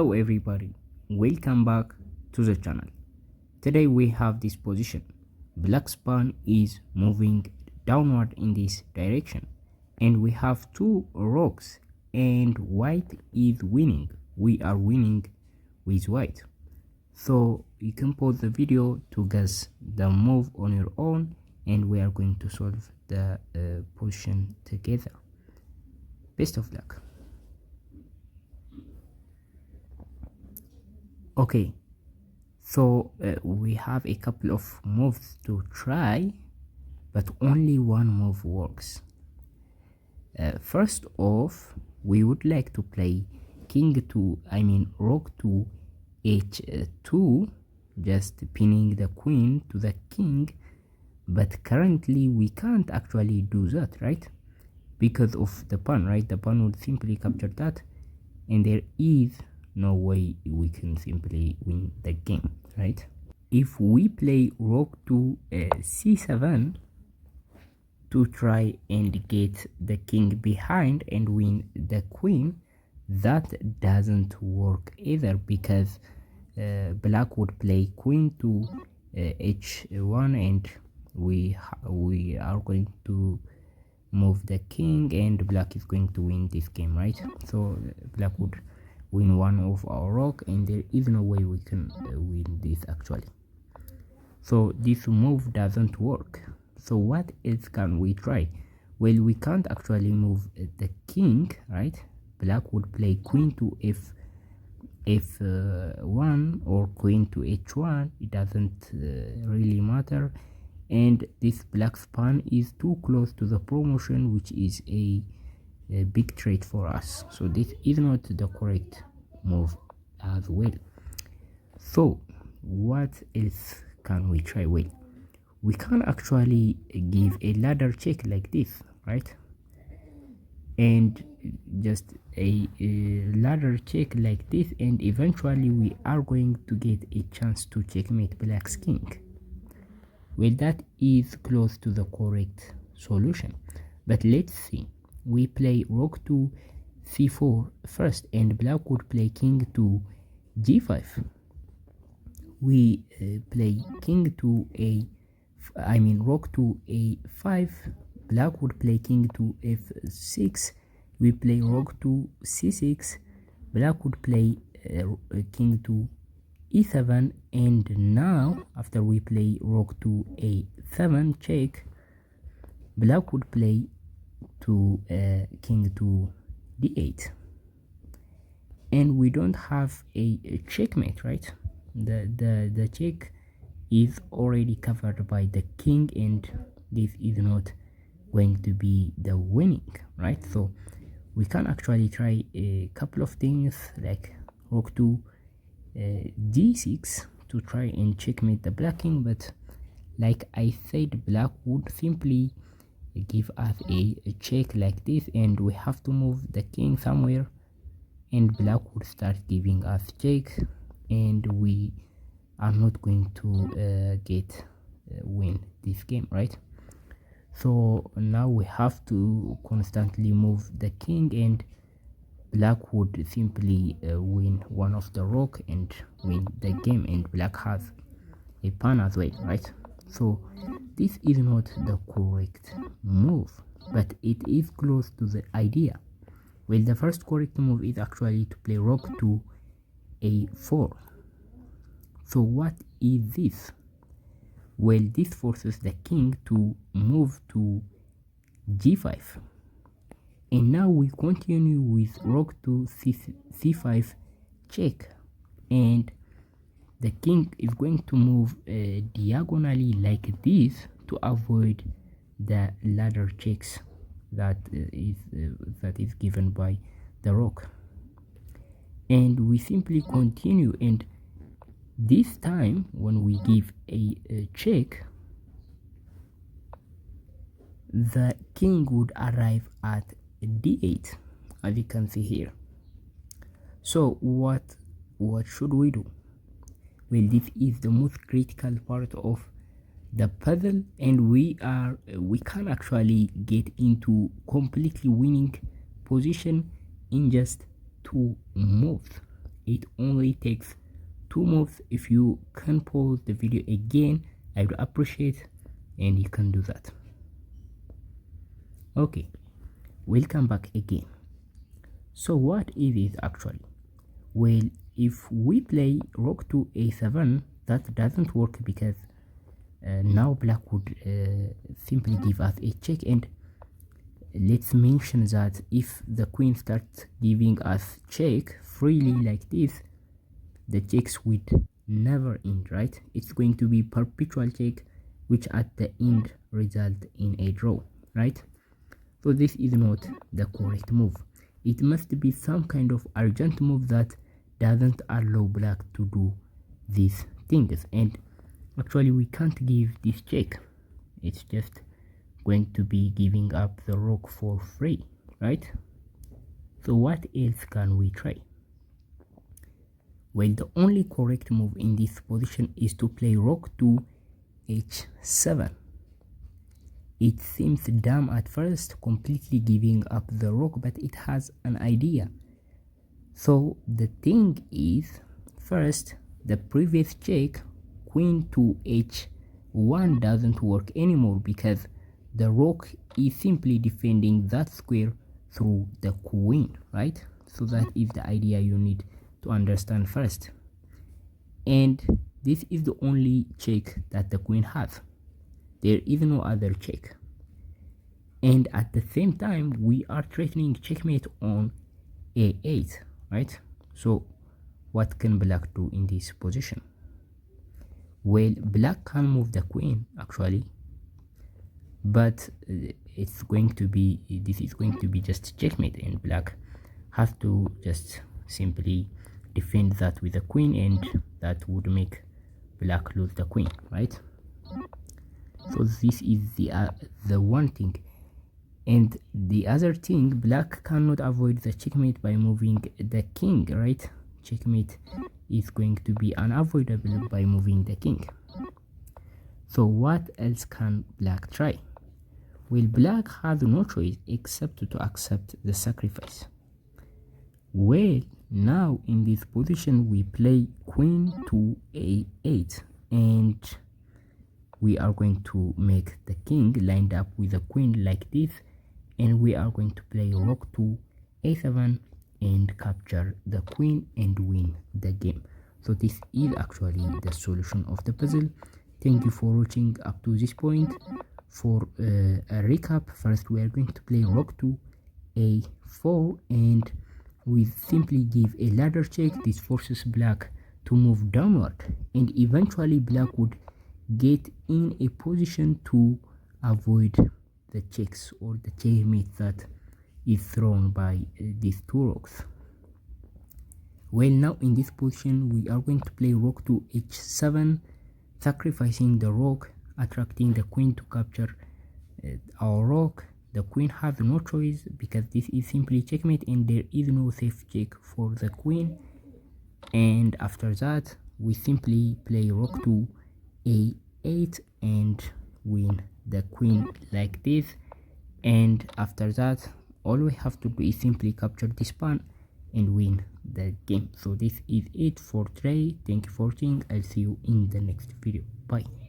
Hello everybody, welcome back to the channel. Today we have this position. Black's pawn is moving downward in this direction and we have two rocks and white is winning. We are winning with white. So you can pause the video to guess the move on your own and we are going to solve the position together. Best of luck. Okay, so we have a couple of moves to try, but only one move works. First off, we would like to play rook to h2, just pinning the queen to the king, but currently we can't actually do that, right? Because of the pawn, right? The pawn would simply capture that, and there is no way we can simply win the game, right? If we play rook to c7 to try and get the king behind and win the queen, that doesn't work either, because black would play queen to h1 and we are going to move the king and black is going to win this game, right? So black would win one of our rock and there is no way we can win this actually. So this move doesn't work. So what else can we try? Well, we can't actually move the king, right? Black would play queen to f1 or queen to h1. It doesn't really matter, and this black's pawn is too close to the promotion, which is a big trade for us. So this is not the correct move as well. So what else can we try? Well, we can actually give a ladder check like this, right? And just a ladder check like this, and eventually we are going to get a chance to checkmate black's king. Well, that is close to the correct solution, but let's see. We play rook to c4 first and black would play king to g5. We play king to rook to a5. Black would play king to f6. We play rook to c6. Black would play king to e7, and now after we play rook to a7 check, black would play to king to d8, and we don't have a checkmate, right? The check is already covered by the king and this is not going to be the winning, right? So we can actually try a couple of things like rook to d6 to try and checkmate the black king, but like I said, black would simply give us a check like this and we have to move the king somewhere, and black would start giving us check and we are not going to win this game, right? So now we have to constantly move the king and black would simply win one of the rook and win the game, and black has a pawn as well, right? So this is not the correct move, but it is close to the idea. Well, the first correct move is actually to play rook to a4. So what is this? Well, this forces the king to move to g5. And now we continue with rook to c5 check, and the king is going to move diagonally like this to avoid the ladder checks that is given by the rook. And we simply continue, and this time when we give a check, the king would arrive at d8, as you can see here. So what should we do? Well, this is the most critical part of the puzzle, and we can actually get into completely winning position in just 2 moves. it only takes 2 moves. If you can pause the video again, I would appreciate, and you can do that. Okay, welcome back again. So what is it actually? Well, if we play rook to a7, that doesn't work because now black would simply give us a check, and let's mention that if the queen starts giving us check freely like this, the checks would never end, right? It's going to be perpetual check, which at the end result in a draw, right? So this is not the correct move. It must be some kind of urgent move that doesn't allow black to do these things, and actually we can't give this check. It's just going to be giving up the rook for free, right? So what else can we try? Well, the only correct move in this position is to play rook to h7. It seems dumb at first, completely giving up the rook, but it has an idea. So the thing is, first, the previous check, queen to h1, doesn't work anymore because the rook is simply defending that square through the queen, right? So that is the idea you need to understand first. And this is the only check that the queen has. There is no other check. And at the same time, we are threatening checkmate on a8, right? So what can black do in this position? Well, black can move the queen actually, but it's going to be, this is going to be just checkmate, and black has to just simply defend that with the queen, and that would make black lose the queen, right? So this is the one thing. And the other thing, black cannot avoid the checkmate by moving the king, right? Checkmate is going to be unavoidable by moving the king. So what else can black try? Well, black has no choice except to accept the sacrifice. Well, now in this position we play queen to a8, and we are going to make the king lined up with the queen like this, and we are going to play rook to a7 and capture the queen and win the game. So this is actually the solution of the puzzle. Thank you for watching up to this point. For a recap, first we are going to play rook to a4, and we simply give a ladder check. This forces black to move downward, and eventually black would get in a position to avoid the checks or the checkmate that is thrown by these two rooks. Well, now in this position we are going to play rook to h7, sacrificing the rook, attracting the queen to capture our rook. The queen has no choice because this is simply checkmate, and there is no safe check for the queen. And after that we simply play rook to a8 and win the queen like this. And after that, all we have to do is simply capture this pawn and win the game. So this is it for today. Thank you for watching. I'll see you in the next video. Bye.